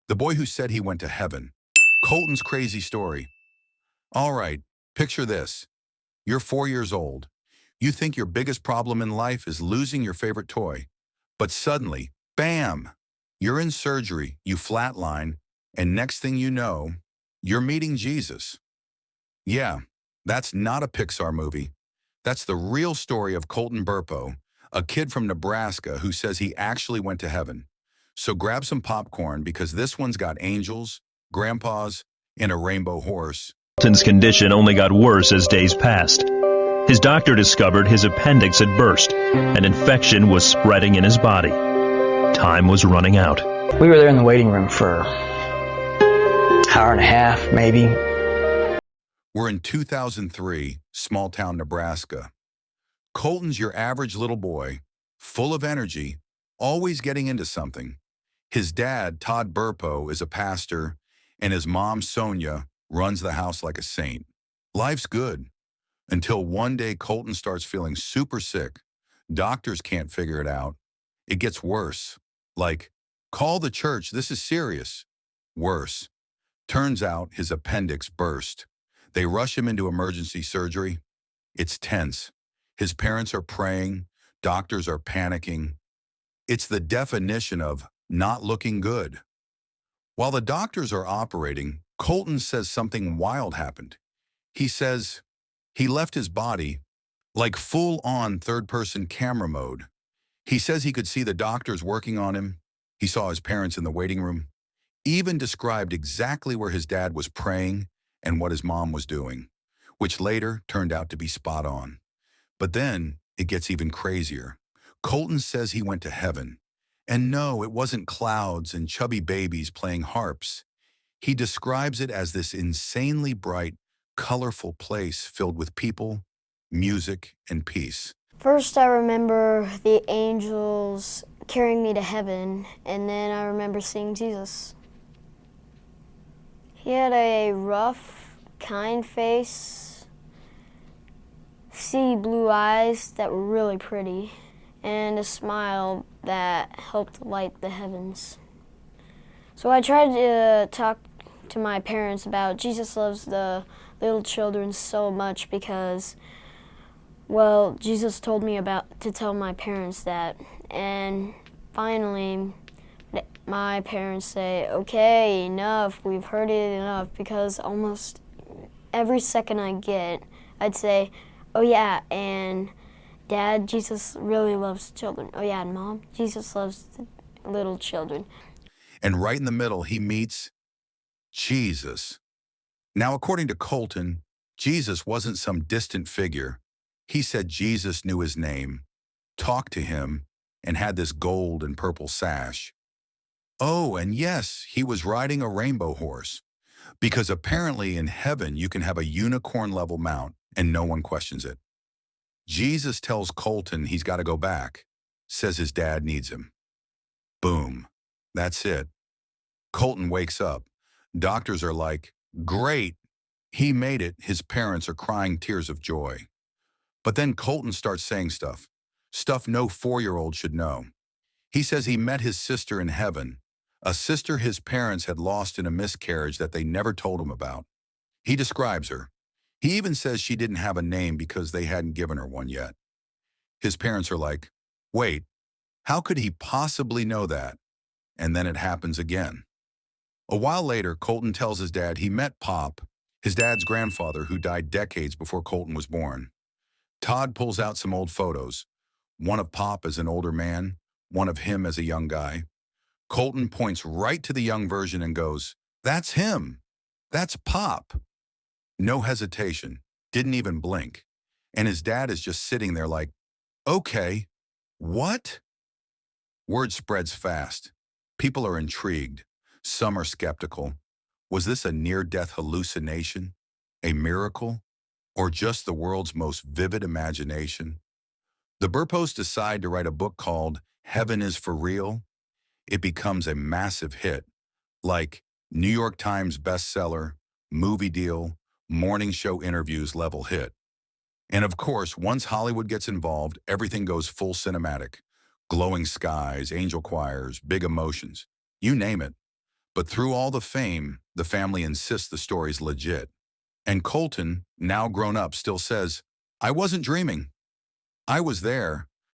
The boy who said he went to heaven. Colton's crazy story. All right, picture this. You're 4 years old. You think your biggest problem in life is losing your favorite toy. But suddenly, bam! You're in surgery, you flatline, and next thing you know, you're meeting Jesus. Yeah, that's not a Pixar movie. That's the real story of Colton Burpo, a kid from Nebraska who says he actually went to heaven. So grab some popcorn because this one's got angels, grandpas, and a rainbow horse. Colton's condition only got worse as days passed. His doctor discovered his appendix had burst. An infection was spreading in his body. Time was running out. We were there in the waiting room for an hour and a half, maybe. We're in 2003, small town Nebraska. Colton's your average little boy, full of energy, always getting into something. His dad, Todd Burpo, is a pastor, and his mom, Sonia, runs the house like a saint. Life's good. Until one day Colton starts feeling super sick. Doctors can't figure it out. It gets worse. Like, call the church, this is serious. Worse. Turns out his appendix burst. They rush him into emergency surgery. It's tense. His parents are praying. Doctors are panicking. It's the definition of not looking good. While the doctors are operating, Colton says something wild happened. He says he left his body like full-on third-person camera mode. He says he could see the doctors working on him. He saw his parents in the waiting room. Even described exactly where his dad was praying and what his mom was doing, which later turned out to be spot on. But then it gets even crazier. Colton says he went to heaven. And no, it wasn't clouds and chubby babies playing harps. He describes it as this insanely bright, colorful place filled with people, music, and peace. First, I remember the angels carrying me to heaven, and then I remember seeing Jesus. He had a rough, kind face, sea blue eyes that were really pretty, and a smile that helped light the heavens. So I tried to talk to my parents about Jesus loves the little children so much because, well, Jesus told me to tell my parents that. And finally, my parents say, okay, enough, we've heard it enough, because almost every second I get, I'd say, oh yeah, and Dad, Jesus really loves children. Oh yeah, and Mom, Jesus loves the little children. And right in the middle, he meets Jesus. Now, according to Colton, Jesus wasn't some distant figure. He said Jesus knew his name, talked to him, and had this gold and purple sash. Oh, and yes, he was riding a rainbow horse, because apparently in heaven you can have a unicorn-level mount and no one questions it. Jesus tells Colton he's got to go back, says his dad needs him. Boom. That's it. Colton wakes up. Doctors are like, great, he made it. His parents are crying tears of joy. But then Colton starts saying stuff no 4-year-old should know. He says he met his sister in heaven, a sister his parents had lost in a miscarriage that they never told him about. He describes her. He even says she didn't have a name because they hadn't given her one yet. His parents are like, wait, how could he possibly know that? And then it happens again. A while later, Colton tells his dad he met Pop, his dad's grandfather who died decades before Colton was born. Todd pulls out some old photos, one of Pop as an older man, one of him as a young guy. Colton points right to the young version and goes, that's him. That's Pop. No hesitation, didn't even blink. And his dad is just sitting there like, okay, what? Word spreads fast. People are intrigued. Some are skeptical. Was this a near-death hallucination, a miracle, or just the world's most vivid imagination? The Burpos decide to write a book called Heaven is for Real. It becomes a massive hit, like New York Times bestseller, movie deal, morning show interviews level hit. And of course, once Hollywood gets involved, everything goes full cinematic. Glowing skies, angel choirs, big emotions, you name it. But through all the fame, the family insists the story's legit. And Colton, now grown up, still says, "I wasn't dreaming. I was there,